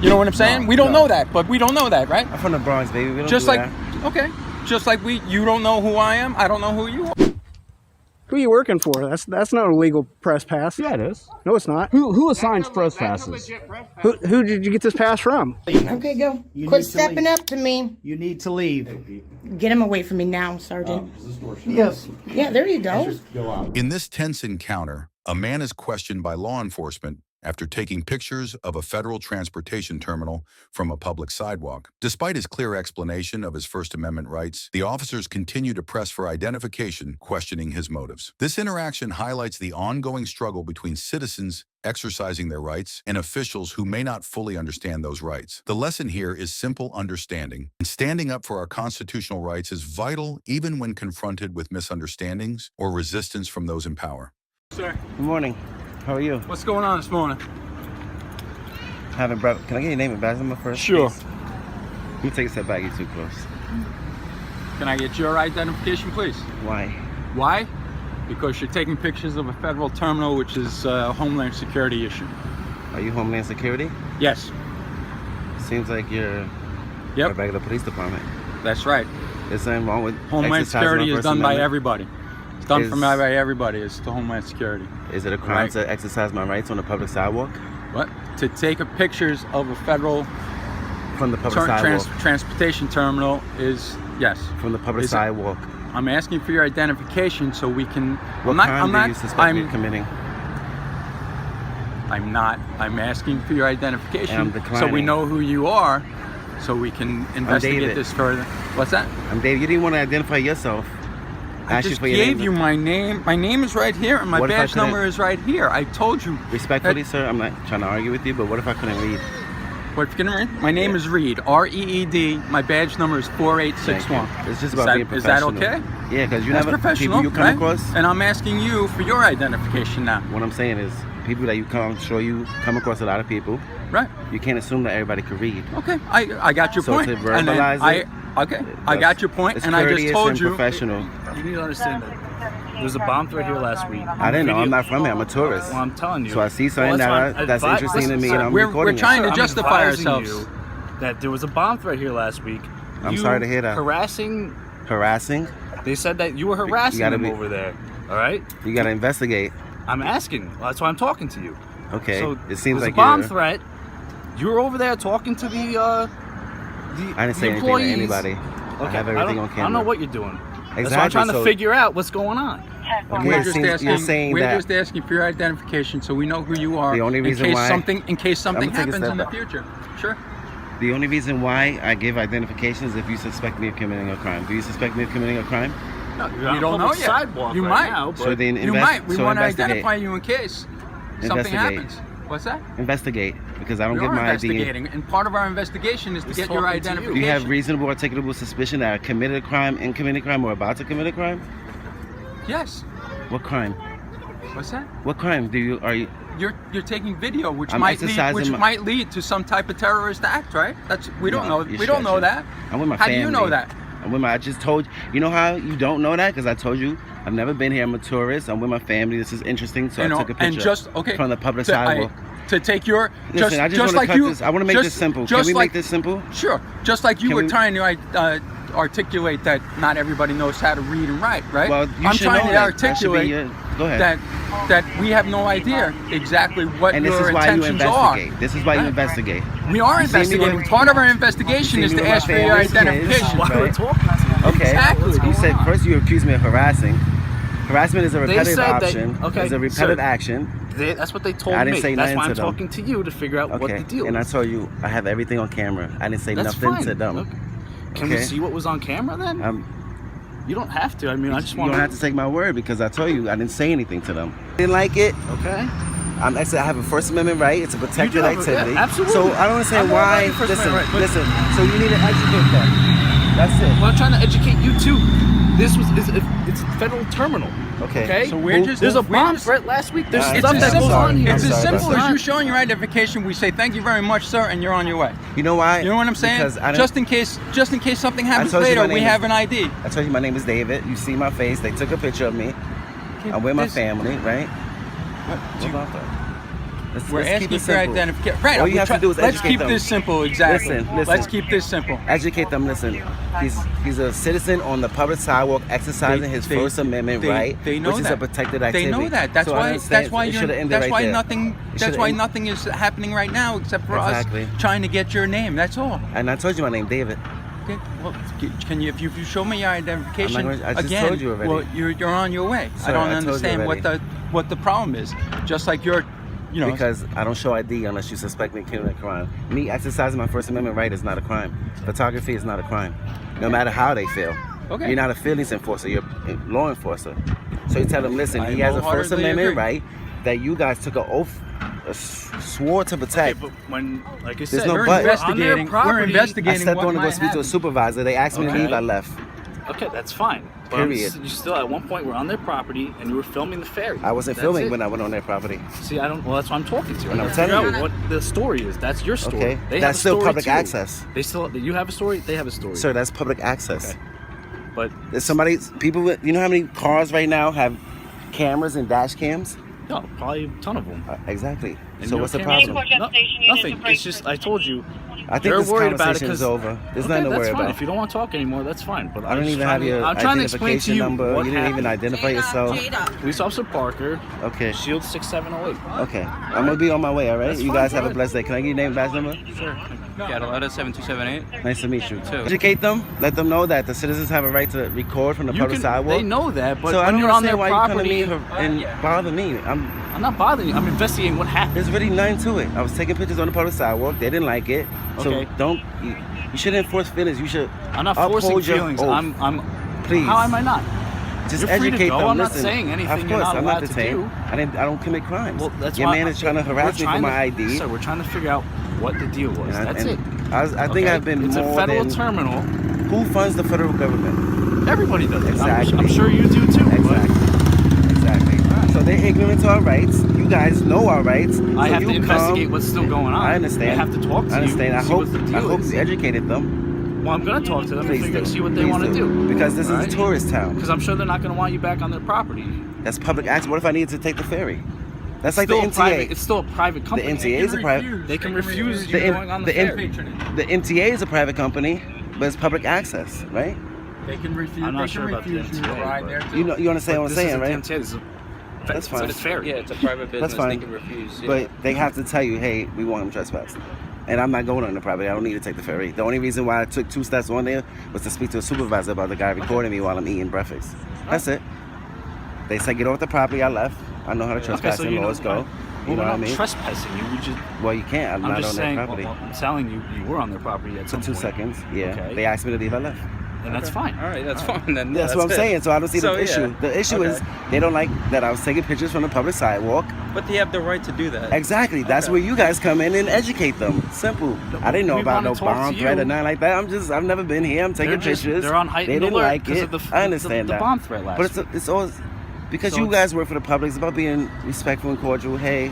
You know what I'm saying? We don't know that, but we don't know that, right? I'm from the Bronx, baby. We don't Just do like, that. okay, just like you don't know who I am, I don't know who you are. Who are you working for? That's not a legal press pass. Yeah, it is. No, it's not. Who assigns press passes? Who did you get this pass from? Okay, go. Quit stepping up to me. You need to leave. Get him away from me now, Sergeant. Yes. Yeah, there you go. In this tense encounter, a man is questioned by law enforcement after taking pictures of a federal transportation terminal from a public sidewalk. Despite his clear explanation of his First Amendment rights, the officers continue to press for identification, questioning his motives. This interaction highlights the ongoing struggle between citizens exercising their rights and officials who may not fully understand those rights. The lesson here is simple understanding. And standing up for our constitutional rights is vital even when confronted with misunderstandings or resistance from those in power. Sir, Good morning. How are you? what's going on this morning? Can I get your name and badge number first? Sure. Please? You take a step back. You're too close. Can I get your identification, please? Why? Why? Because you're taking pictures of a federal terminal, which is a Homeland Security issue. Are you Homeland Security? Yes. Seems like you're a Yep. regular police department. That's right. Is something wrong with Homeland exercising Security our is First done by Amendment? everybody. It's done Is- by everybody. It's the Homeland Security. Is it a crime Right. to exercise my rights on the public sidewalk? What? To take pictures of a federal From the public sidewalk. transportation terminal is, yes. From the public Is it- sidewalk. I'm asking for your identification so we can. What crime do you suspect me of committing? I'm asking for your identification And I'm so we declining. know who you are, so we can investigate David. this further. What's that? I'm Dave. You didn't want to identify yourself. I just gave you my name. My name is right here, and my What if I badge couldn't- number is right here. I told you. Respectfully, sir, I'm not trying to argue with you, but what if I couldn't read? What, can you read? My name is Reed. R-E-E-D. My badge number is 4861. Thank you. It's just about being Is that professional. okay? Yeah, because you That's never professional, people you come right? across. And I'm asking you for your identification now. What I'm saying is, people that you come, I'm sure you come across a lot of people. Right. You can't assume that everybody could read. Okay. I got your So point. to And then verbalize it, okay. I got your point, It's and I just courteous told and you. professional. You need to understand that there was a bomb threat here last week. I didn't know. I'm not from here. I'm a tourist. Well, I'm telling you. So I see something that's interesting to me, and I'm We're recording it. trying to I'm justify advising ourselves. you that there was a bomb threat here last week. I'm You sorry to hear that. Harassing. Harassing? They said that you were harassing gotta them be- over there. All right. You got to investigate. I'm asking. That's why I'm talking to you. Okay. So It seems there's like a bomb you're. threat. You were over there talking to the I didn't say anything to employees. anybody. I Okay, have everything on camera. I don't know what you're doing. That's why I'm Exactly, trying to so- figure out what's going on. Okay, We're it just seems- asking. you're saying We're that just asking for your identification so we know who you are. The only reason in case why- something I'm gonna take a happens step in the back. future. Sure. the only reason why I give identification is if you suspect me of committing a crime. Do you suspect me of committing a crime? No, You don't know yet. Sidewalk You right might. Now, but So then You might. We so want to investigate. identify you in case something Investigate. happens. What's that? Investigate, because I don't We give are my ID. investigating, and part of our investigation is to He's get your talking to you. identification. Do you have reasonable, articulable suspicion that I committed a crime, in committing a crime, or about to commit a crime? Yes. What crime? What's that? What crime do you? Are you? You're taking video, which I'm might lead, exercising might lead to some type of terrorist act, right? That's we don't No, know. you're We don't know stretching. that. I'm with my How family. do you know that? I'm with my. I just told you know how you don't know that because I told you I've never been here. I'm a tourist. I'm with my family. This is interesting, so You know, I took a picture and just okay from the public to, sidewalk. to take your Listen, I just want to like cut you. this. I want to make this simple. Can we make this simple? Sure. Just like you Can were we- trying to articulate that not everybody knows how to read and write, right? Well, you I'm should trying know to that. That should be articulate your- Go ahead. that we have no idea exactly what And this your is why you intentions are. investigate. This is why you Right. investigate. We are You see me investigating. with- Part of our investigation you is see me to with my ask for your family's kids. identification. Why we're Right. talking to you. Okay. Exactly. You said first you accused me of harassing. Harassment is a repetitive said that- option. okay, It's a repetitive sir. action. That's what they told I didn't me. say That's nothing why I'm to them. talking to you to figure out what Okay. the deal And I is. told you I have everything on camera. I didn't say That's nothing fine. to them. Okay. Can we Okay. see what was on camera then? You don't have to. I mean, I just You want don't have to take my word because I told you I didn't say anything to them. Didn't like it. Okay. I said I have a First Amendment right. It's a protected have a- activity. yeah, absolutely. So I don't understand I'm all about why. your First Listen, Amendment right, but- listen. So you need to educate them. That's it. Well, I'm trying to educate you too. This was it's a federal terminal. Okay. Okay. So we're just- There's a we're bomb just- threat last week. There's It's stuff as that goes simple- on here. It's I'm as sorry, simple but- as you showing your identification. We say thank you very much, sir, and you're on your way. You know why? You know what I'm saying? Because I Just in case something happens told you later, my we name have is- an ID. I told you my name is David. You see my face. They took a picture of me. I'm with my This- family, right? What? What about that? We're let's keep asking it for simple. identification. Right. All you have to do is let's educate keep them. this simple. Exactly. Listen. Let's keep this simple. Educate them. Listen, he's a citizen on the public sidewalk, exercising his First Amendment right, They know which that. is a protected activity. They know that. That's So I why. understand. That's why It you're. should've ended That's right why there. nothing. It That's should've why ended- nothing is happening right now except for Exactly. us trying to get your name. That's all. And I told you my name, David. Okay. Well, can you? If you show me your identification I just again, told you already. well, you're on your way. Sir, I don't I told you understand already. what the problem is. Just like you're, you know. Because I don't show ID unless you suspect me of committing a crime. Me exercising my First Amendment right is not a crime. Photography is not a crime, no matter how they feel. Okay. You're not a feelings enforcer, you're a law enforcer. So you tell them, listen, I he has a First wholeheartedly Amendment agree. right that you guys took an oath, swore to Okay, protect. but when, like I There's said, no we're but. on their investigating. We're property. I investigating. stepped what on to go might speak to a happen. supervisor. They asked me to Okay. leave, I left. Okay, that's fine. But Period. you still, at one point, were on their property and you were filming the ferry. I wasn't That's filming it. when I went on their property. See, I don't. Well, that's what I'm talking to. And I I'm gotta figure telling out what the story is. That's your story. Okay, They have that's a still story public too. access. They still. You have a story. They have a story. Sir, that's public access. Okay. But There's people with, you know how many cars right now have cameras and dash cams? no, probably a ton of them. Exactly. And So your what's the cameras problem? are- No, nothing. It's just I told you. I think They're this worried about it conversation is 'cause- over. There's Okay, nothing to that's worry fine. about. If you don't want to talk anymore, that's fine. But I don't even have your I'm trying to explain to identification you number. what You didn't even happened. identify yourself. Police Officer Parker, Okay. Shield 6708. Okay. I'm gonna be on my way, all right? That's You fine, guys go have a ahead. blessed day. Can I get your name, badge number? Sure. Cataletta 7278. Nice to meet you. Too. Educate them. Let them know that the citizens have a right to record from the You public can, sidewalk. they know that, but so I when don't you're on their understand why you come to property, me and bother me. I'm not bothering you. I'm investigating what happened. There's really nothing to it. I was taking pictures on the public sidewalk. They didn't like it. So Okay. don't. You shouldn't enforce feelings. You should. I'm not uphold forcing your feelings. oath. I'm. Please. How am I not? Just You're free to educate go. them. I'm not Listen, saying anything Of you're course, not I'm not allowed to detained. do. I don't commit crimes. Well, that's Your why man is trying to harass me for my ID. Sir, we're trying to figure out what the deal was. And That's it. I think Okay? I've been It's more a federal than. terminal. Who funds the federal government? Everybody does it. Exactly. I'm sure you do too. Exactly. So they're ignorant to our rights. You guys know our rights. But I so have you to investigate come- what's still going on. I understand. I have to talk to I understand. you. I see hope. what the deal I hope is. you educated them. Well, I'm gonna talk to them Please and figure, do. see what they Please want to do. Because this is Right? a tourist town. Because I'm sure they're not gonna want you back on their property. That's public access. What if I needed to take the ferry? That's like Still the a private, MTA. it's still a private The company. MTA is a private. They can refuse you The M- going on the the M- ferry. The MTA is a private company, but it's public access, right? They can refuse. I'm not they sure can about the refuse you to MTA, ride but- there too. You understand what I'm This saying, isn't right? the MTA, this is a That's fine. It's a ferry. Yeah, it's a private business. That's fine. They can refuse. Yeah. But they have to tell you, hey, we want them trespassed. And I'm not going on the property. I don't need to take the ferry. The only reason why I took 2 steps on there was to speak to a supervisor about the guy recording me while I'm eating breakfast. That's it. They said get off the property. I left. I know how to trespass and laws go. You know what I mean? Trespassing you. We just. Well, you can't. I'm I'm not just on saying. their property. Well, I'm telling you, you were on their property at For some 2 point. seconds. Yeah. Okay. They asked me to leave. I left. And that's fine. All right, that's fine then. That's what I'm it. saying. So I don't see So, the issue. yeah. The issue is they don't like that I was taking pictures from the public sidewalk. But they have the right to do that. Exactly. That's Okay. where you guys come in and educate them. Simple. I didn't know We about wanna no talk bomb to threat you. or nothing like that. I've never been here. I'm taking pictures. They're on They heightened didn't alert like because it. of I understand the that. bomb threat last But week. it's always because So you it's- guys work for the public. It's about being respectful and cordial. Hey,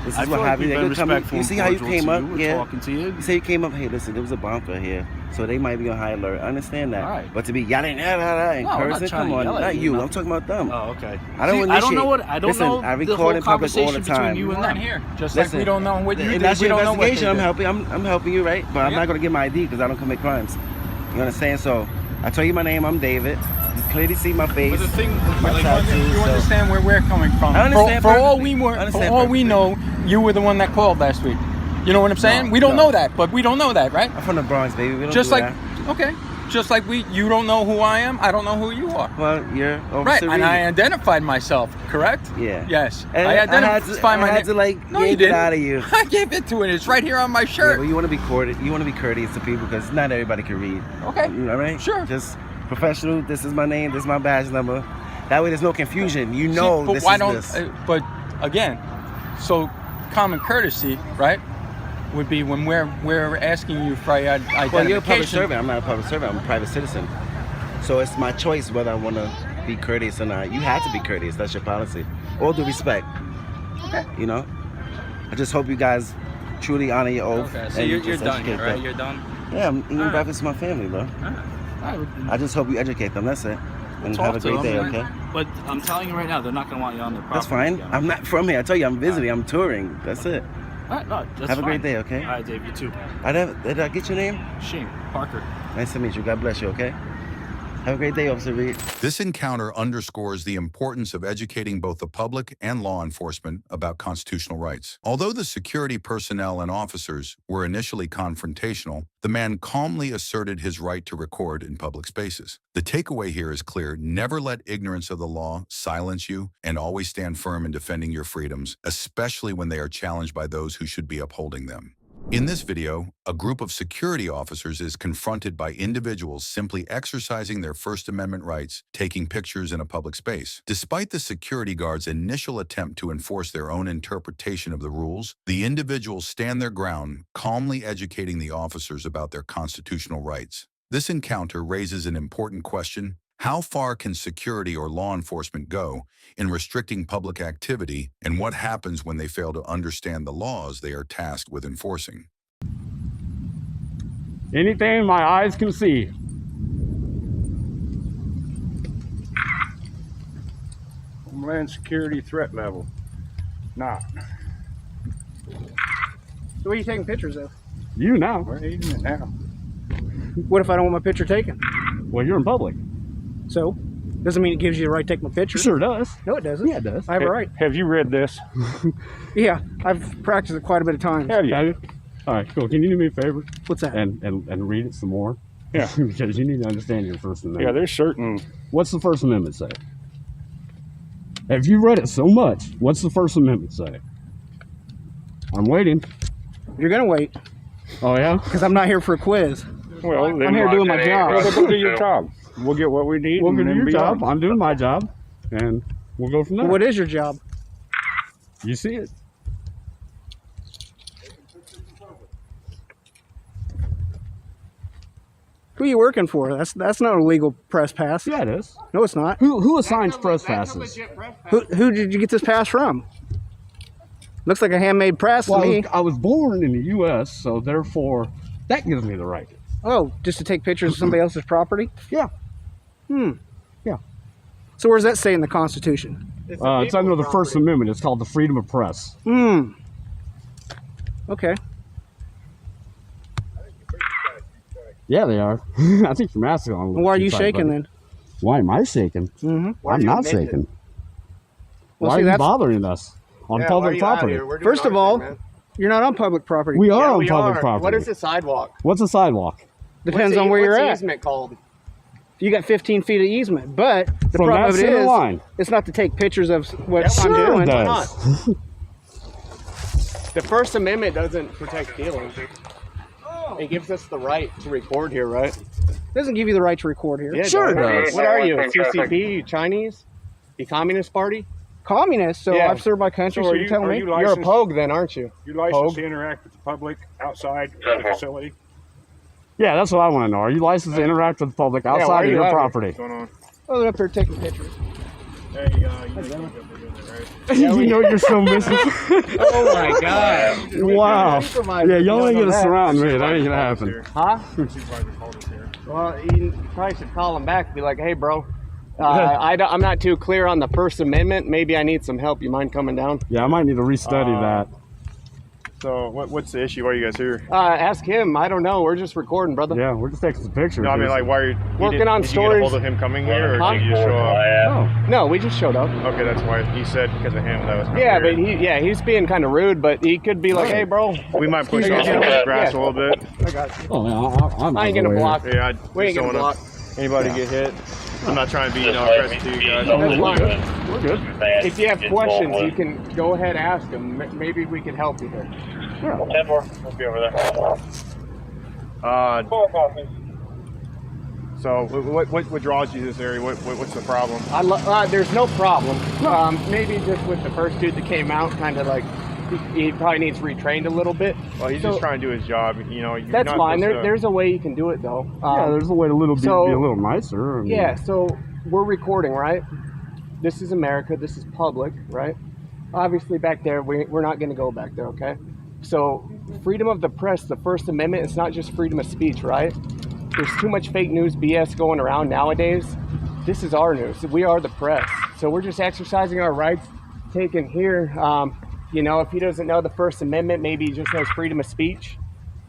this is I what feel like happened. we've They been could come. respectful You and see how you cordial came to up? you. We're Yeah. talking to you. You say you came up. Hey, listen, there was a bomb threat here, so they might be on high alert. I understand that. All right. But to be yelling, and No, I'm not cursing, trying come to on, yell at not you, you. no. I'm talking about them. Oh, okay. I don't See, initiate. I don't know what. I don't Listen, know I the record whole in public all the conversation between time. you and We're them. here. Just Listen, like we don't know what you and did. that's We your don't know what they investigation. I'm did. helping. I'm helping you, right? But I'm Yeah. not gonna get my ID because I don't commit crimes. You understand? So I tell you my name. I'm David. You clearly see my face. But the thing, my like, tattoo. You so- understand where we're coming from. I understand For all perfectly. we were, I for understand all we perfectly. know, you were the one that called last week. You know what I'm saying? No, we don't no. know that, but we don't know that, right? I'm from the Bronx, baby. We don't Just do like, that. okay, just like you don't know who I am. I don't know who you are. Well, you're Right, and I Reed. identified myself. Correct? Yeah. Yes, And I identified I my had name. to like No, you yank it didn't. out of you. I gave it to it. It's right here on my Yeah, shirt. well, you want to be courteous. You want to be courteous to people because not everybody can read. Okay. You know what I mean? Sure. Just professional. This is my name. This is my badge number. That way, there's no confusion. You know but this why is don't? this. But again, so common courtesy, right, would be when we're asking you for your identification. Well, you're a public servant. I'm not a public servant. I'm a private citizen. So it's my choice whether I want to be courteous or not. You have to be courteous. That's your policy. All due respect. Okay. You know? I just hope you guys truly honor your oath. Okay, so and you're just done here, educate right? them. You're done. Yeah, I'm eating breakfast with my family, bro. I just hope you educate them. That's it. And Talk have a to great them, day, man. okay? But I'm telling you right now, they're not going to want you on their property. That's fine. again. I'm not from here. I tell you, I'm visiting. I'm touring. That's it. All right, no, that's Have a great fine. day, okay? All right, Dave, you too. Did I get your name? Shane, Parker. Nice to meet you. God bless you, okay? Have a great day, Officer Reed. This encounter underscores the importance of educating both the public and law enforcement about constitutional rights. Although the security personnel and officers were initially confrontational, the man calmly asserted his right to record in public spaces. The takeaway here is clear: never let ignorance of the law silence you, and always stand firm in defending your freedoms, especially when they are challenged by those who should be upholding them. In this video, a group of security officers is confronted by individuals simply exercising their First Amendment rights, taking pictures in a public space. Despite the security guards' initial attempt to enforce their own interpretation of the rules, the individuals stand their ground, calmly educating the officers about their constitutional rights. This encounter raises an important question: how far can security or law enforcement go in restricting public activity, and what happens when they fail to understand the laws they are tasked with enforcing? Anything my eyes can see. Homeland security threat level. Not. So what are you taking pictures of? You now. We're eating it now. What if I don't want my picture taken? Well, you're in public. So, doesn't mean it gives you the right to take my picture. Sure does. No, it doesn't. Yeah, it does. I have a right. Have you read this? Yeah, I've practiced it quite a bit of times. Have you? All right, cool. Can you do me a favor? What's that? And read it some more? Yeah. Because you need to understand your First Amendment. Yeah, there's certain. What's the First Amendment say? Have you read it so much? What's the First Amendment say? I'm waiting. You're gonna wait. Oh yeah? Because I'm not here for a quiz. Well, I'm here doing my job. Well, then go do your job. We'll get what we need. We'll and do then your be job. on. I'm doing my job, and we'll go from there. What is your job? You see it? Who are you working for? That's not a legal press pass. Yeah, it is. No, it's not. Who assigns press passes? Who did you get this pass from? Looks like a handmade press to me. I was born in the U.S., so therefore that gives me the right. Oh, just to take pictures of somebody else's property? Yeah. Yeah. So where's that say in the Constitution? It's under the First Amendment. It's called the freedom of press. Okay. Yeah, they are. I think you're masking on. Well, why are you shaking then? Why am I shaking? I'm not shaking. Well, Why see, are you that's bothering us on public property? first of all, you're not on public property. We are on public property. What is a sidewalk? What's a sidewalk? Depends on where you're What's at. the easement called? You got 15 feet of easement, but the From problem that of it center is, line. it's not to take pictures of what I'm Sure doing. it does. The First Amendment doesn't protect feelings. It gives us the right to record here, right? It doesn't give you the right to record here. Yeah, Sure it does. What are you, CCP? You Chinese? You Communist Party? Communist, so Yeah. I've served my country, so So are you're you- telling are me? you You're a licensed? Pogue then, aren't you? You licensed Pogue? to interact with the public outside the facility? Yeah, that's what I want to know. Are you licensed to interact with the public why outside are of you your out here? property? What's going on? Oh, they're up there taking pictures. Hey, you know you're doing that, right? You know you're so missing. Oh my God. Wow. Yeah, y'all ain't gonna that. surround me. That ain't gonna happen. Huh? Supervisor called us here. Well, you probably should call him back and be like, hey, bro, I'm not too clear on the First Amendment. Maybe I need some help. You mind coming down? Yeah, I might need to restudy that. So what's the issue? Why are you guys here? Ask him. I don't know. We're just recording, brother. Yeah, we're just taking some pictures. No, I mean, like, why are you Working on did you get a stories. hold of him coming here, or Huh? did you just show up? Oh. No, we just showed up. Okay, that's why he said because of him that was. Yeah, weird. but he's being kind of rude, but he could be like, hey, bro. we might push Excuse off me, the grass yeah. a little bit. I got you. Oh, yeah, I'm I ain't gonna aware. block. Yeah, We ain't just gonna don't wanna block. anybody get hit. I'm not trying to be aggressive to you guys. That's fine. We're good. If you have questions, you can go ahead and ask him. Maybe we can help you here. We'll be over there. So what draws you to this area? What's the problem? There's no problem. Maybe just with the first dude that came out, kind of like he probably needs retrained a little bit. Well, he's just trying to do his job. You know, you're That's not fine. supposed to- There's a way you can do it though. Yeah, there's a way to be a little nicer. I mean, Yeah, so we're recording, right? This is America. This is public, right? Obviously, back there, we're not going to go back there, okay? So, freedom of the press, the First Amendment, it's not just freedom of speech, right? There's too much fake news BS going around nowadays. this is our news. We are the press. So we're just exercising our rights taken here. You know, if he doesn't know the First Amendment, maybe he just knows freedom of speech.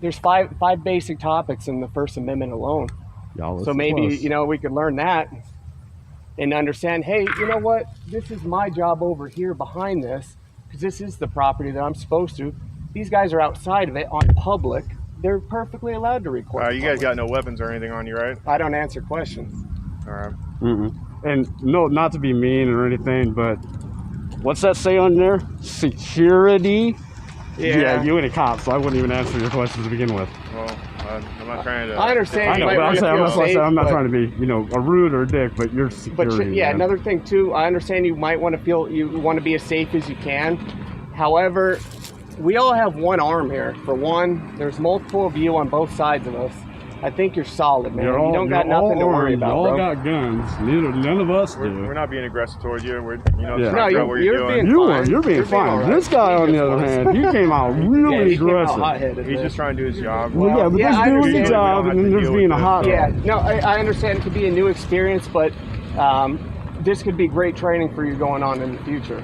There's five basic topics in the First Amendment alone. So maybe, you know, we could learn that and understand, hey, you know what? This is my job over here behind this, because this is the property that I'm supposed to. These guys are outside of it on public. They're perfectly allowed to record. You guys got no weapons or anything on you, right? I don't answer questions. All right. And no, not to be mean or anything, but what's that say on there? Security? Yeah, you ain't a cop, so I wouldn't even answer your questions to begin with. Well, I'm not trying to. I understand. I know, but I'm not trying to be, you know, a rude or a dick, but you're security. But yeah, man. another thing too, I understand you might want to feel you want to be as safe as you can. However, we all have one arm here. For one, there's multiple of you on both sides of us. I think you're solid, man. You don't got nothing to worry about, y'all bro. got guns. None of us do. We're not being aggressive towards you. We're, you know, Yeah. trying to figure out what you're doing. You're being fine. This guy, on the other hand, he came out really aggressive. He's just trying to do his job. Well, yeah, but this doing his job, and then there's being a hot. Yeah, no, I understand it could be a new experience, but this could be great training for you going on in the future.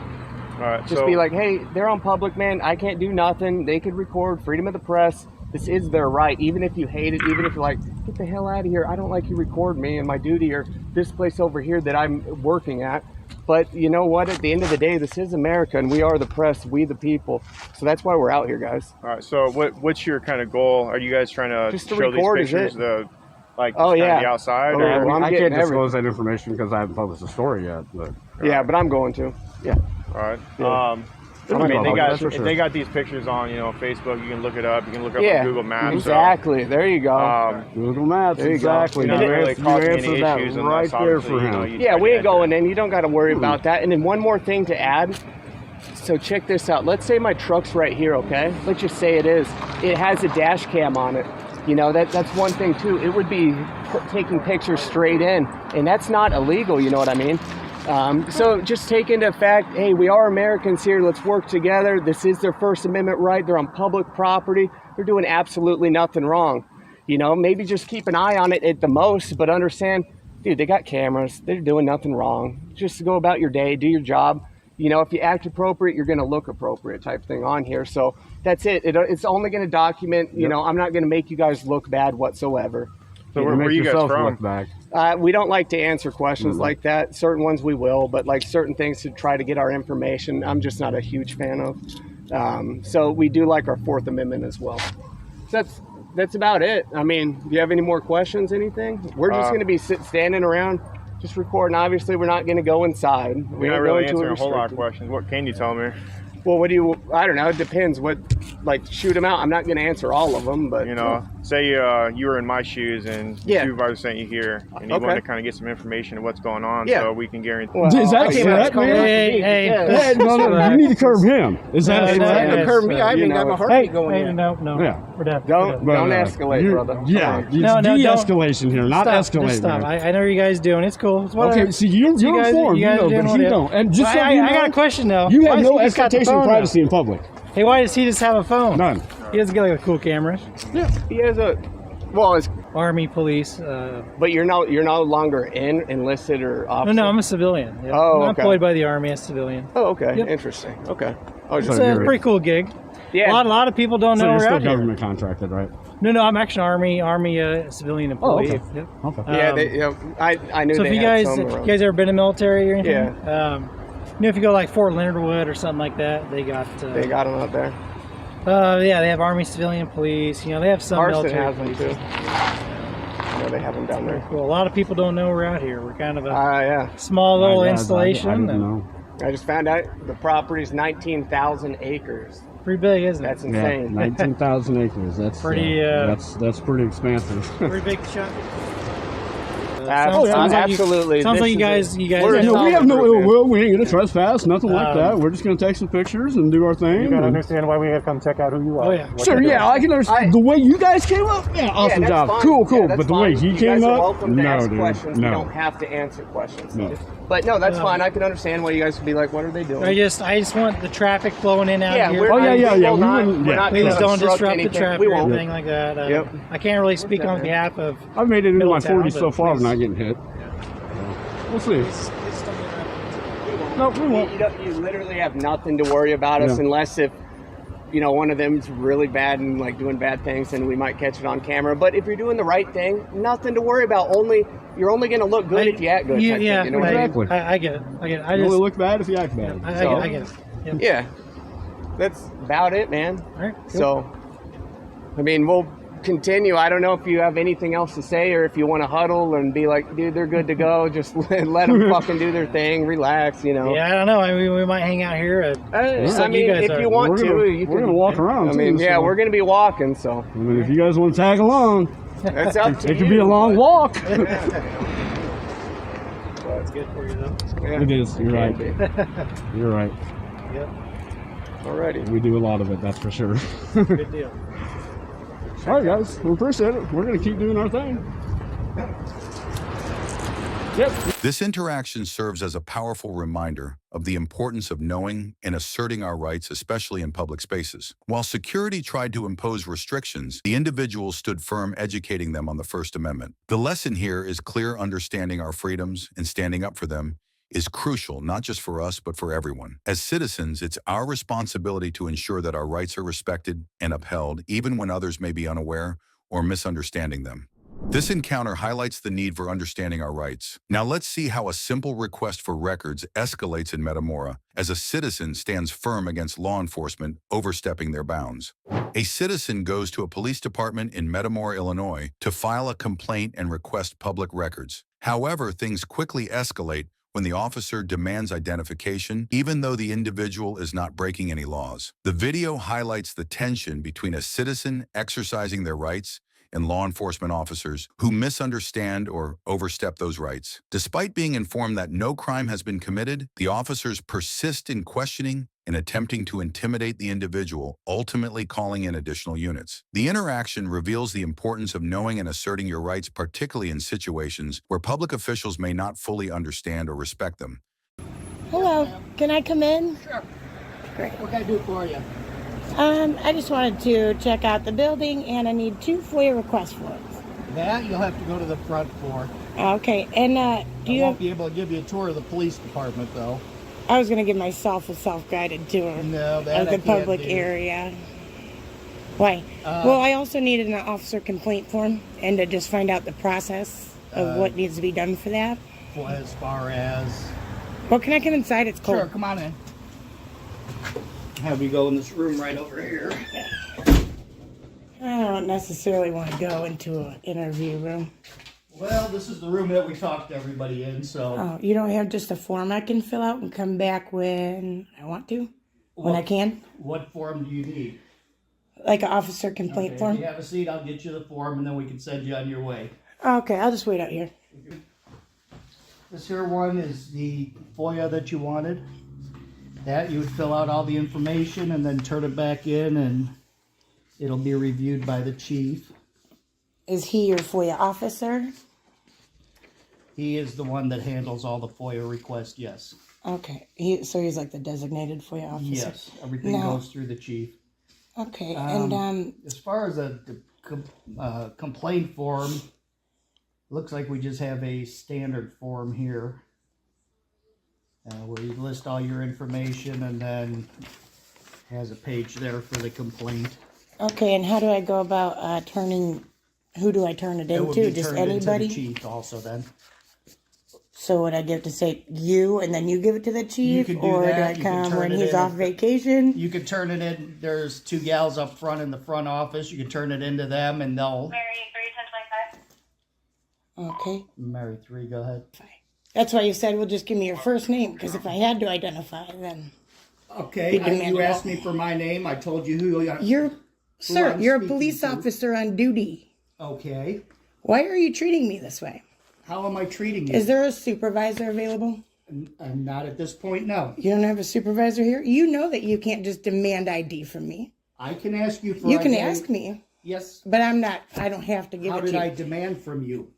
All right, Just so be like, hey, they're on public, man. I can't do nothing. They could record, freedom of the press. This is their right, even if you hate it, even if you're like, get the hell out of here. I don't like you record me and my duty or this place over here that I'm working at. But you know what? At the end of the day, this is America, and we are the press, we the people. So that's why we're out here, guys. All right, so what's your kind of goal? Are you guys trying to Just to show record, these pictures, is it? the outside? Oh, or? well, I can't disclose that information because I haven't published the story yet. But yeah, but I'm going to. Yeah. All right. Yeah. I mean, that's for if sure. they got these pictures on, you know, Facebook. You can look it up. You can look up Yeah, on Google Maps. exactly. There you go. Google Maps, There you go. exactly. You're not really causing any that issues right unless, there obviously, for you know, him. you Yeah, try we to ain't going edit in. You don't got to worry about that. And then one more thing to add. So check this out. Let's say my truck's right here, okay? Let's just say it is. It has a dash cam on it. You know, that's one thing too. It would be taking pictures straight in, and that's not illegal, you know what I mean? So just take into fact, hey, we are Americans here. Let's work together. This is their First Amendment right. They're on public property. They're doing absolutely nothing wrong. You know, maybe just keep an eye on it at the most, but understand, dude, they got cameras. They're doing nothing wrong. Just go about your day, do your job. You know, if you act appropriate, you're going to look appropriate type thing on here. So that's it. It's only going to document, you know, I'm not going to make you guys look bad whatsoever. So where are you guys from? We don't like to answer questions like that. Certain ones we will, but like certain things to try to get our information, I'm just not a huge fan of. So we do like our Fourth Amendment as well. So that's about it. I mean, do you have any more questions, anything? We're just going to be standing around, just recording. Obviously, we're not going to go inside. We're not really answering a whole lot of questions. What can you tell me? Well, what do you, I don't know, it depends what, like, shoot them out. I'm not going to answer all of them, but. You know, say you were in my shoes and the supervisor sent you here and you wanted to kind of get some information of what's going on so we can guarantee. Well, is that a threat, man? Hey, no, you need to curb him. Is that a threat? Curb me, I haven't got my heartbeat going yet. No. Yeah. We're done. Don't escalate, brother. Yeah, it's de-escalation here, not escalate. Just stop. I know what you guys doing. It's cool. It's whatever. Okay, see, you're informed, you know, but he don't. And just so you know, I got a question though. You have no expectation of privacy in public. Hey, why does he just have a phone? None. He doesn't get like a cool camera. Yeah. He has a, well, it's Army, police. But you're no longer enlisted or officer. No, I'm a civilian. Yep. Oh, I'm okay. employed by the Army as a civilian. Oh, okay. Yep. Interesting. Okay. It's a pretty cool gig. Yeah. A lot of people don't So know you're we're still out here. government contracted, right? No, I'm actually Army civilian employee. Oh, okay. Yep. Okay. Yeah, I knew. So they if you guys ever been in the military or anything? Yeah. You know, if you go like Fort Leonard Wood or something like that, they got them out there. Yeah, they have Army, civilian, police. You know, they have some Marston military. has them too. I know they have them down there. Well, a lot of people don't know we're out here. We're kind of a yeah. small little installation. I didn't know. I just found out the property's 19,000 acres. Pretty big, isn't it? That's insane. Yeah, 19,000 acres. That's pretty. That's pretty expansive. Pretty big chunk. Absolutely. Sounds like you guys. We have no ill will. We ain't gonna trespass. Nothing like that. We're just gonna take some pictures and do our thing. You gotta understand why we have come check out who you are. Oh yeah. Sure. Yeah, I can understand the way you guys came up. Yeah, awesome job. Fine. Cool. Yeah, but the way he came up, to ask dude. questions. No. We don't have to answer questions. No. But no, that's fine. I can understand why you guys would be like, "What are they doing?" I just want the traffic flowing in out here. We're not Please don't disrupt the anything. traffic We or won't. anything like that. I can't really speak on behalf of. I've made it into my Middletown, 40s so but far please. without getting hit. We'll see. No, we won't. You literally have nothing to worry about us unless if, you know, one of them's really bad and like doing bad things, and we might catch it on camera. But if you're doing the right thing, nothing to worry about. You're only going to look good if you act good. Yeah, you know exactly. I get it. I get it. You only look bad if you act bad. I get it. Yep. Yeah, that's about it, man. All right. Cool. So, I mean, we'll continue. I don't know if you have anything else to say, or if you want to huddle and be like, dude, they're good to go. Just let them fucking do their thing. Relax, you know. Yeah, I don't know. I mean, we might hang out here. I mean, if you want to, we're gonna walk around. I mean, too, we're gonna be walking. So, I mean, if you guys want to tag along, that's up to you. It could be a long walk. Well, it's good for you, though. Yeah. It is. You're right. You're right. Yep. Alrighty. We do a lot of it, that's for sure. Good deal. All right, guys. We appreciate it. We're going to keep doing our thing. Yep. This interaction serves as a powerful reminder of the importance of knowing and asserting our rights, especially in public spaces. While security tried to impose restrictions, the individuals stood firm, educating them on the First Amendment. The lesson here is clear: understanding our freedoms and standing up for them is crucial, not just for us, but for everyone. As citizens, it's our responsibility to ensure that our rights are respected and upheld, even when others may be unaware or misunderstanding them. This encounter highlights the need for understanding our rights. Now let's see how a simple request for records escalates in Metamora as a citizen stands firm against law enforcement overstepping their bounds. A citizen goes to a police department in Metamora, Illinois to file a complaint and request public records. However, things quickly escalate when the officer demands identification, even though the individual is not breaking any laws. The video highlights the tension between a citizen exercising their rights and law enforcement officers who misunderstand or overstep those rights. Despite being informed that no crime has been committed, the officers persist in questioning and attempting to intimidate the individual, ultimately calling in additional units. The interaction reveals the importance of knowing and asserting your rights, particularly in situations where public officials may not fully understand or respect them. Hello, can I come in? Sure. Great. What can I do for you? I just wanted to check out the building, and I need 2 FOIA request forms. That you'll have to go to the front for. Okay, and do you won't be able to give you a tour of the police department, though. I was going to give myself a self-guided tour of the public area. Why? Well, I also needed an officer complaint form, and to just find out the process of what needs to be done for that. Well, as far as... Well, can I come inside? It's cold. Sure, come on in. Have you go in this room right over here. I don't necessarily want to go into an interview room. Well, this is the room that we talk to everybody in, so... Oh, you don't have just a form I can fill out and come back when I want to? When I can? What form do you need? Like an officer complaint form? If you have a seat, I'll get you the form, and then we can send you on your way. Okay, I'll just wait out here. This here one is the FOIA that you wanted. That you would fill out all the information and then turn it back in, and it'll be reviewed by the chief. Is he your FOIA officer? He is the one that handles all the FOIA requests, yes. Okay, so he's like the designated FOIA officer? Yes, everything goes through the chief. Okay, and as far as a complaint form, looks like we just have a standard form here. Where you list all your information, and then has a page there for the complaint. Okay, and how do I go about who do I turn it into? Just anybody? Into the chief also then. So would I give to say you, and then you give it to the chief? You could do or that. do I come when he's off vacation? You could turn it in. There's 2 gals up front in the front office. You can turn it into them, and they'll... Mary 3, 1025. Okay. Mary 3, go ahead. That's why you said, well, just give me your first name, because if I had to identify, then... Okay, you asked me for my name. I told you who you're a police officer on duty. Okay. Why are you treating me this way? How am I treating you? Is there a supervisor available? Not at this point, no. You don't have a supervisor here? You know that you can't just demand ID from me. I can ask you for You ID. can ask me. Yes. But I don't have to give it to you. How did I demand from you?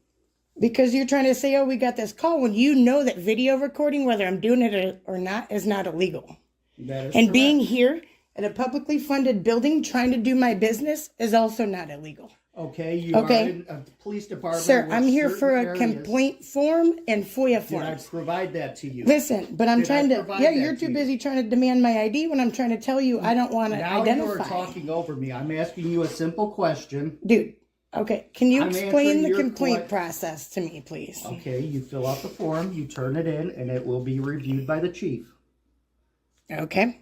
Because you're trying to say, oh, we got this call, when you know that video recording, whether I'm doing it or not, is not illegal. That is and correct. Being here at a publicly funded building trying to do my business is also not illegal. Okay, you Okay. are in a police department. Sir, with I'm here certain for a areas. complaint form and FOIA Did I forms. provide that to you? Listen, but I'm Did I trying to. provide Yeah, that you're to too you? busy trying to demand my ID when I'm trying to tell you I don't want to Now identify. you are talking over me. I'm asking you a simple question. Dude, okay, can you I'm explain answering the your complaint process to me, please? Okay, you fill out the form, you turn it in, and it will be reviewed by the chief. Okay.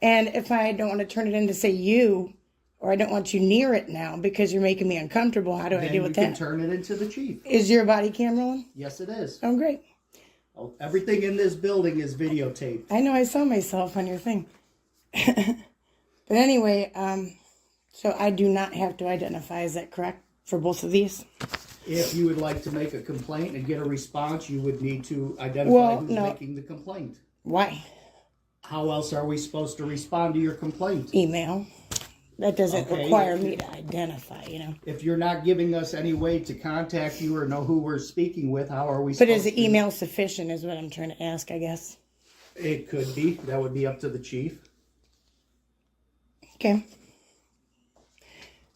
And if I don't want to turn it in to say you, or I don't want you near it now because you're making me uncomfortable, how do I Then deal with you can that? turn it into the chief. Is your body camera on? Yes, it is. Oh, great. Oh, everything in this building is videotaped. I know I saw myself on your thing. But anyway, so I do not have to identify, is that correct, for both of these? If you would like to make a complaint and get a response, you would need to identify who's making the complaint. Why? How else are we supposed to respond to your complaint? Email. That doesn't Okay, require me to identify, you know. If you're not giving us any way to contact you or know who we're speaking with, how are we But supposed is the to? email sufficient is what I'm trying to ask, I guess. It could be. That would be up to the chief. Okay.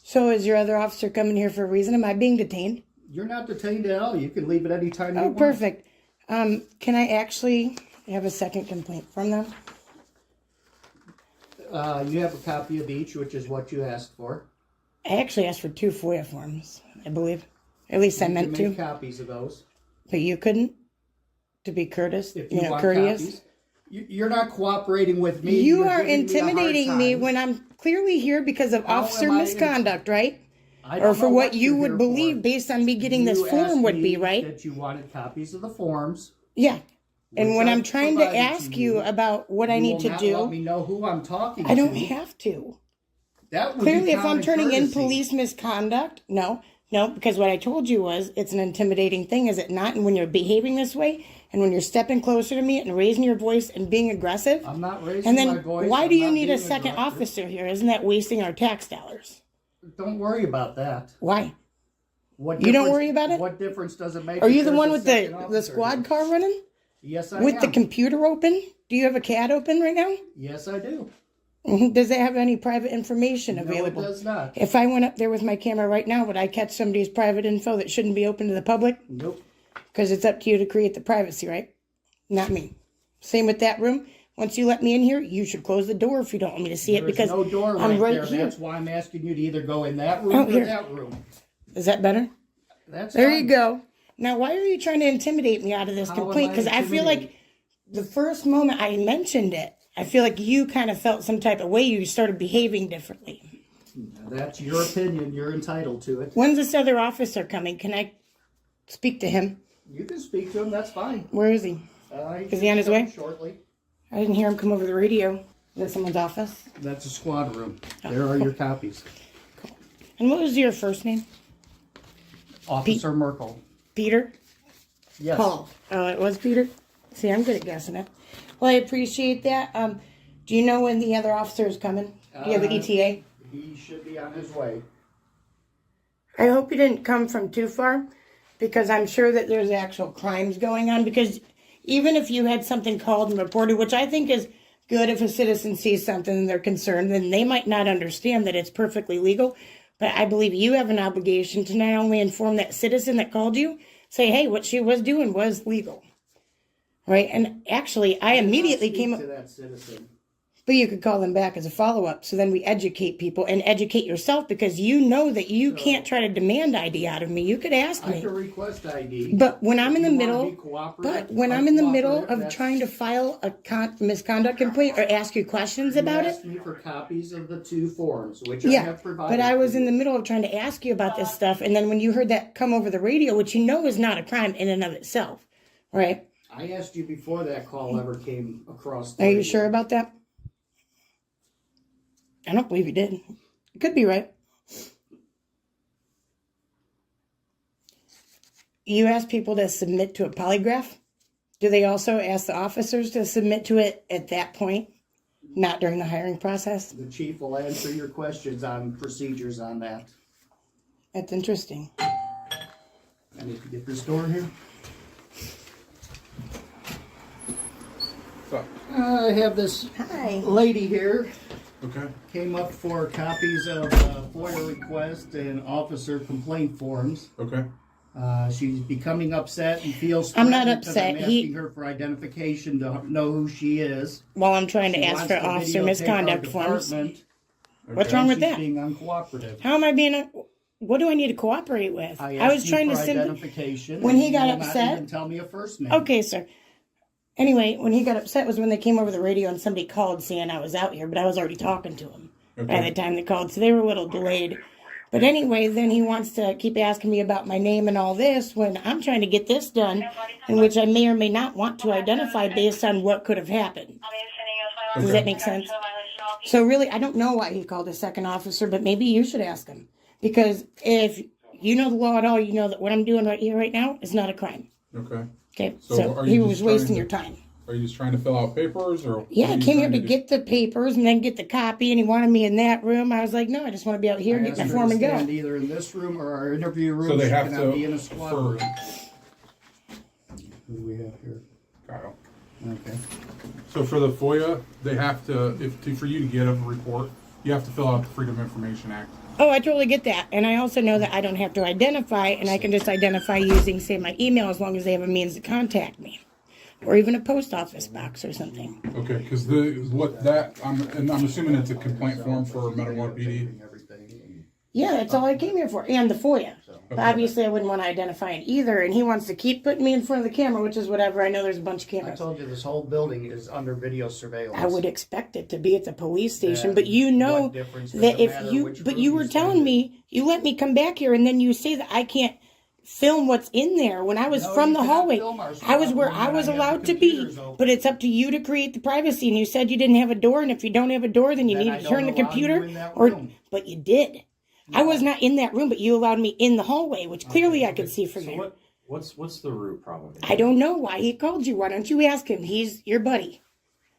So is your other officer coming here for a reason? Am I being detained? You're not detained at all. You can leave at any time you Oh, want. perfect. Can I actually have a second complaint from them? You have a copy of each, which is what you asked for. I actually asked for 2 FOIA forms, I believe. At least I meant You to. can make copies of those. But you couldn't? To be courteous? If you want courteous? copies. You're not cooperating with me. You You're are giving me a hard intimidating me time. when I'm clearly here because of How officer am I misconduct, right? I don't Or for know what you you're would here believe for. based on me getting this You form asked would me be, right? That you wanted copies of the forms. Yeah. And which when I I'm trying to provided ask you about what I you need will to not do, let me know who I'm talking I don't to. have to. That would Clearly, be if I'm common turning in courtesy. police misconduct, no, because what I told you was it's an intimidating thing, is it not? And when you're behaving this way, and when you're stepping closer to me and raising your voice and being aggressive, I'm not raising and then my voice. why I'm do you not need a being second aggressive. officer here? Isn't that wasting our tax dollars? Don't worry about that. Why? What You don't difference- worry about it? What difference does it make? Are if you the there's one a with second the officer squad here? car running? Yes, I With am. the computer open? Do you have a CAD open right now? Yes, I do. Does it have any private information available? No, it does not. If I went up there with my camera right now, would I catch somebody's private info that shouldn't be open to the public? Nope. Because it's up to you to create the privacy, right? Not me. Same with that room. Once you let me in here, you should close the door if you don't want me to see it, There's because no door I'm right there. here. That's why I'm asking you to either go in that room Oh, or here. that room. Is that better? That's There fine. you go. Now, why are you trying to intimidate me out of this How am complaint? I Because I feel intimidating? like the first moment I mentioned it, I feel like you kind of felt some type of way. You started behaving differently. That's your opinion. You're entitled to it. When's this other officer coming? Can I speak to him? You can speak to him. That's fine. Where is he? Is he on his way? Shortly. I didn't hear him come over the radio. Is that someone's office? That's a squad room. Oh, There are cool. your copies. And what was your first name? Officer Merkel. Peter? Yes. Paul. Oh, it was Peter? See, I'm good at guessing it. Well, I appreciate that. Do you know when the other officer is coming? Do you have the ETA? He should be on his way. I hope you didn't come from too far, because I'm sure that there's actual crimes going on. Because even if you had something called and reported, which I think is good, if a citizen sees something and they're concerned, then they might not understand that it's perfectly legal. But I believe you have an obligation to not only inform that citizen that called you, say, hey, what she was doing was legal. Right? And actually, I immediately came up. to that citizen. But you could call them back as a follow-up. So then we educate people and educate yourself, because you know that you can't try to demand ID out of me. You could ask I me. can request ID. But when I'm in the If you wanna middle, be cooperative, but when I'm I'm in the middle cooperative. of That's- trying to file a misconduct complaint or ask you questions about You it, asked me for copies of the 2 forms, which I yeah. have provided. But I was to in you. the middle of trying to ask you about this stuff, and then when you heard that come over the radio, which you know is not a crime in and of itself, right? I asked you before that call ever came across. the Are you radio. sure about that? I don't believe you did. It could be right. You ask people to submit to a polygraph. Do they also ask the officers to submit to it at that point, not during the hiring process? The chief will answer your questions on procedures on that. That's interesting. I need to get this door here. I have this lady here Okay. Came up for copies of FOIA request and officer complaint forms. Okay. She's becoming upset and feels I'm not threatened 'cause upset. I'm asking her for identification to know who she is. Well, I'm trying to She ask wants for to officer videotape misconduct our forms. department, What's and wrong with she's that? being uncooperative. How am I being? What do I need to cooperate with? I was trying to simply. identification. When he and got you will not upset. even tell me a first name. Okay, sir. Anyway, when he got upset was when they came over the radio and somebody called saying I was out here, but I was already talking to him by the time they called, so they were a little delayed. But anyway, then he wants to keep asking me about my name and all this when I'm trying to get this done, in which I may or may not want to identify based on what could have happened. Does that make sense? So really, I don't know why he called a second officer, but maybe you should ask him. Because if you know the law at all, you know that what I'm doing right here, right now, is not a crime. Okay. Okay, So so are he you was just wasting trying your to- time. Are you just trying to fill out papers, or? Yeah, what I are you came here trying to do? get the papers and then get the copy, and he wanted me in that room. I was like, no, I just want to be out here, I get asked my her form to and go. stand either in this room or our interview room. So they She have cannot to, be in a squad for- room. Who do we have here? Kyle. Okay. So for the FOIA, they have to, for you to get a report, you have to fill out the Freedom of Information Act. Oh, I totally get that. And I also know that I don't have to identify, and I can just identify using, say, my email as long as they have a means to contact me. Or even a post office box or something. Okay, because I'm assuming it's a complaint form for Metamora PD. Yeah, that's all I came here for, and the FOIA. But obviously, I wouldn't want to identify it either, and he wants to keep putting me in front of the camera, which is whatever. I know there's a bunch of I cameras. told you this whole building is under video surveillance. I would expect it to be at the police station, Then but you know what difference does that it if matter you, which but room you you were stand telling in? me, you let me come back here, and then you say that I can't film what's in there when I was No, from you the cannot hallway. film our I was squad where room I when was I have allowed the to be, computers open. but it's up to you to create the privacy. And you said you didn't have a door, and if you don't have a door, then you Then need I to don't turn the allow you computer. in that Or, room. but you did. I was not in that room, but you allowed me in the hallway, which clearly I could see from there. What's the root problem? I don't know why he called you. Why don't you ask him? He's your buddy.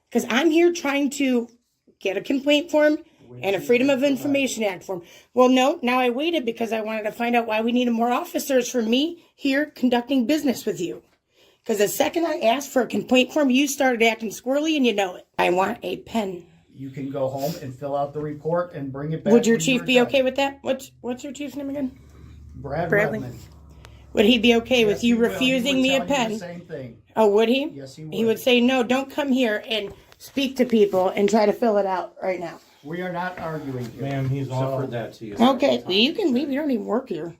Because I'm here trying to get a complaint form and a Freedom of Information Act form. Well, no, now I waited because I wanted to find out why we needed more officers for me here conducting business with you. Because the second I asked for a complaint form, you started acting squirrely and you know it. I want a pen. You can go home and fill out the report and bring it back. Would your when chief you're be done. okay with that? What's your chief's name again? Bradley. Would he be okay with Yes, you he will. refusing He me a would tell you pen? the same thing. Oh, would he? Yes, he would. He would say, no, don't come here and speak to people and try to fill it out right now. We are not arguing here. Ma'am, he's So, offered that to you. Okay, well, you can leave. You don't even work here.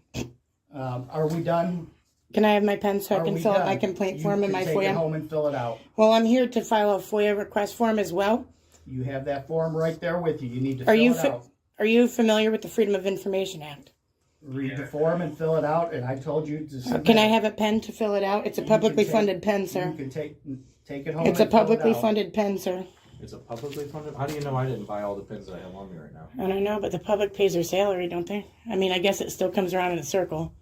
Are we done? Can I have my pen so I Are can we fill out done? my complaint You form and can my take it FOIA? home and fill it out. Well, I'm here to file a FOIA request form as well. You have that form right there with you. You need to Are fill you it out. are you familiar with the Freedom of Information Act? Read the form and fill it out. And I told you to submit Can I it. have a pen to fill it out? It's a You can publicly take- funded pen, sir. You can take it home. It's a and fill it publicly out. funded pen, sir. It's a publicly funded. How do you know I didn't buy all the pins that I have on me right now? I don't know, but the public pays their salary, don't they? I mean, I guess it still comes around in a circle.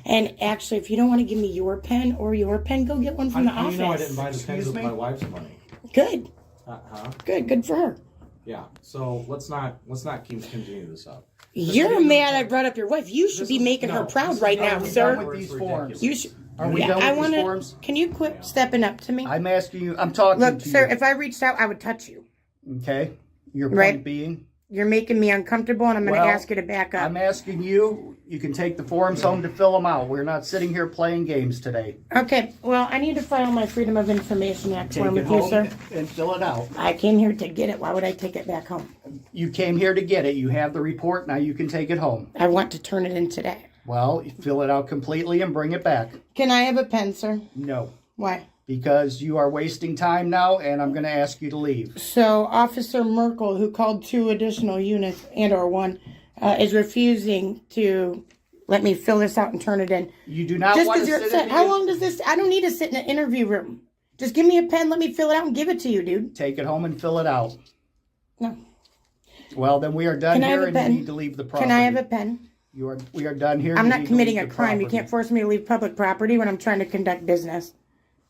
And actually, if you don't want to give me your pen or your pen, go get one from the How do office. you know I didn't buy the pins Excuse with me? my wife's money? Good. Huh? Good for her. Yeah. So let's not continue this up. You're mad I brought up your wife. You should be making her proud right now, Are we sir. done with these forms? You should. Are we Yeah, done with I these wanna. forms? Can you quit stepping up to me? I'm asking you. I'm talking Look, to sir. you. If I reached out, I would touch you. Okay. Your point Right. being? You're making me uncomfortable, and I'm going to Well, ask you to back up. I'm asking you. You can take the forms home to fill them out. We're not sitting here playing games today. Okay. Well, I need to file my Freedom of Information Act Take form it with you, home sir. and fill it out. I came here to get it. Why would I take it back home? You came here to get it. You have the report. Now you can take it home. I want to turn it in today. Well, fill it out completely and bring it back. Can I have a pen, sir? No. Why? Because you are wasting time now, and I'm going to ask you to leave. So, Officer Merkel, who called 2 additional units and/or 1, is refusing to let me fill this out and turn it in. You do not Just want because to you're sit upset. in How the- long does this? I don't need to sit in an interview room. Just give me a pen, let me fill it out, and give it to you, dude. Take it home and fill it out. No. Well, then we are done Can I have here, a and you pen? need to leave the property. Can I have a pen? We are done here. I'm You not need to committing leave a the crime. You property. can't force me to leave public property when I'm trying to conduct business.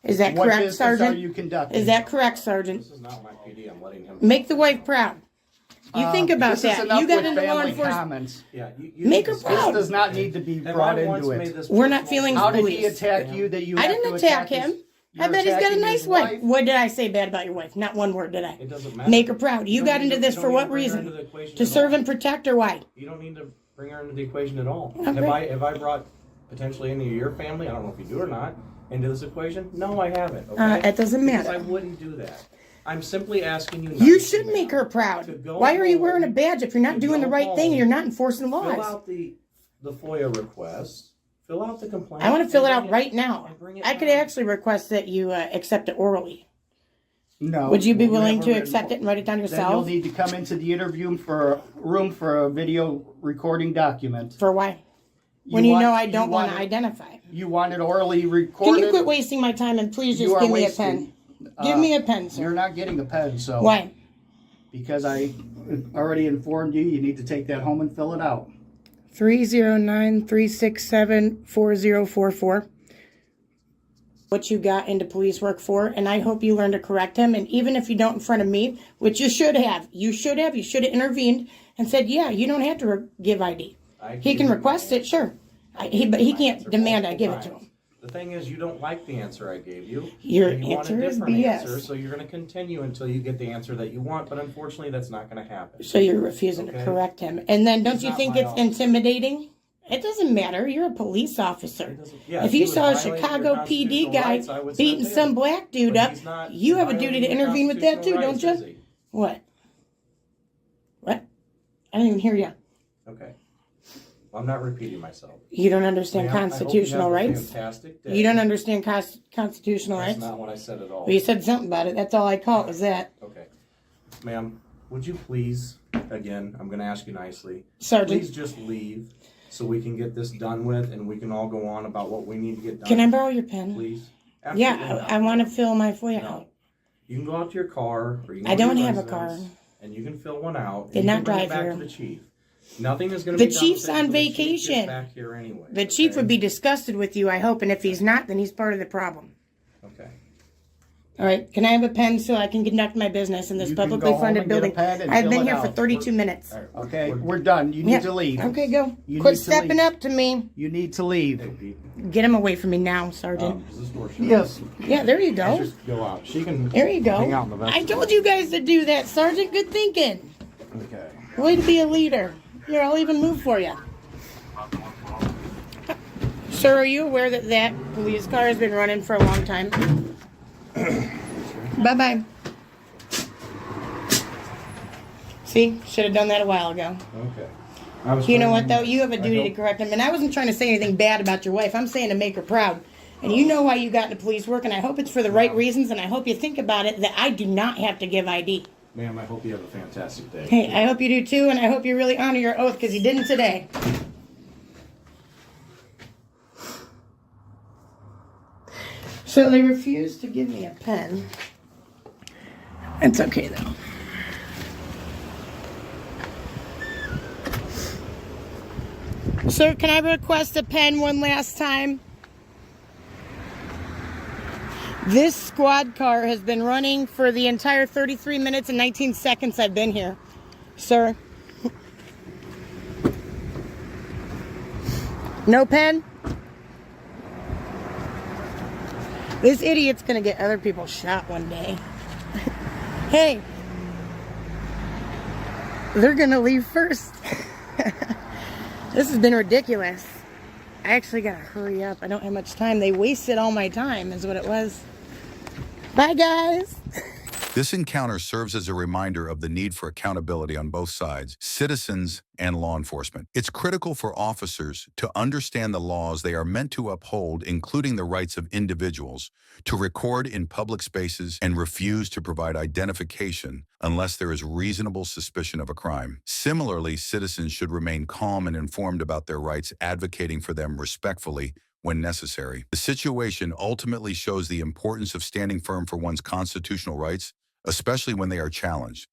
Is that What correct, business Sergeant? are you conducting? Is that correct, Sergeant? This is not my PD. I'm letting him. Make the wife proud. You think about this that. Is enough You got with into law family enforcement. comments. Yeah. Make her This proud. does not need to be brought into it. We're not feeling How did he police. attack you that you I have didn't to attack his- him. You're I bet he's got a attacking nice his wife. What did I say bad about your wife? Not one word, did I? It doesn't matter. Make her proud. You don't got need into to- this you for don't what need to bring her reason? into the equation To at serve all. and protect her. Why? You don't need to bring her into the equation at all. Okay. Have I brought potentially any of your family, I don't know if you do or not, into this equation? No, I haven't. Okay? It doesn't matter. Because I wouldn't do that. I'm simply asking you. You should make her proud. go Why are you home- wearing a badge if you're not to doing the go right thing and home, you're not enforcing Fill laws? out the FOIA request. Fill out the complaint. I want to fill it and out right now. I could actually request that you accept it orally. No. Would you be we'll willing have to a accept it and write it down Then yourself? you'll need to come into the interview room for a video recording document. For why? When you know I don't want to identify. You want it orally Can recorded. you quit wasting my time and please You just are give me a wasting- pen? Give me a pen, sir. You're not getting a pen, so. Why? Because I already informed you, you need to take that home and fill it out. 309-367-4044. What you got into police work for, and I hope you learn to correct him. And even if you don't in front of me, which you should have intervened and said, yeah, you don't have to give ID. He can request it, sure. But he can't demand I give it to him. The thing is, you don't like the answer I gave you. Your and you answer want a is different BS. Answer, so you're going to continue until you get the answer that you want. But unfortunately, that's not going to happen. So you're refusing to correct him. And then don't He's you not think my it's officer. intimidating? It doesn't matter. You're a police officer. Yeah, if he you was saw a violating Chicago your PD constitutional guy rights, I would say beating that. some black dude But up, he's not you have a duty to violating your intervene with that too, don't constitutional rights, you? is he? What? What? I didn't even hear you. Okay. Well, I'm not repeating myself. You don't understand Ma'am, I hope you constitutional have a rights? fantastic day. You don't understand constitutional That's rights? not what I said at all. Well, you said something about it. That's all I caught was that. Okay. Ma'am, would you please, again, I'm going to ask you nicely. Sergeant. Please just leave so we can get this done with and we can all go on about what we need to get done. Can I borrow your pen? Please? Yeah, Absolutely not. I want to fill my FOIA out. You can go out to your car or you can I go to don't your have a residence, car. And you can fill one out. Did and not you can bring it drive back here. to the chief. Nothing is going to The be done chief's with it on until the chief gets vacation. back here anyway. The chief would be disgusted with you, I hope, and if he's not, then he's part of the problem. Okay. All right, can I have a pen so I can conduct my business in this You can publicly go home funded and get a building? pen and I've fill been it here for out. 32 minutes. Okay, we're done. You need Yeah. to leave. Okay, go. You Quit need to stepping leave. up to me. You need to leave. Get him away from me now, Sergeant. Is this door shut? Yes. Yeah, there you go. Just go out. She can There you go. hang out in the I vestibule. told you guys to do that, Sergeant. Good thinking. Okay. Way to be a leader. Here, I'll even move for you. Sir, are you aware that that police car has been running for a long time? Bye-bye. See? Should have done that a while ago. Okay. You know what, though? You have a duty to correct him. And I wasn't trying to say anything bad about your wife. I'm saying to make her proud. And you know why you got into police work, and I hope it's for the right reasons, and I hope you think about it, that I do not have to give ID. Ma'am, I hope you have a fantastic day. Hey, I hope you do too, and I hope you really honor your oath, because you didn't today. So they refused to give me a pen. It's okay, though. Sir, can I request a pen one last time? This squad car has been running for the entire 33 minutes and 19 seconds I've been here. Sir. No pen? This idiot's gonna get other people shot one day. Hey. They're gonna leave first. This has been ridiculous. I actually gotta hurry up. I don't have much time. They wasted all my time is what it was. Bye, guys. This encounter serves as a reminder of the need for accountability on both sides, citizens and law enforcement. It's critical for officers to understand the laws they are meant to uphold, including the rights of individuals, to record in public spaces and refuse to provide identification unless there is reasonable suspicion of a crime. Similarly, citizens should remain calm and informed about their rights, advocating for them respectfully when necessary. The situation ultimately shows the importance of standing firm for one's constitutional rights, especially when they are challenged.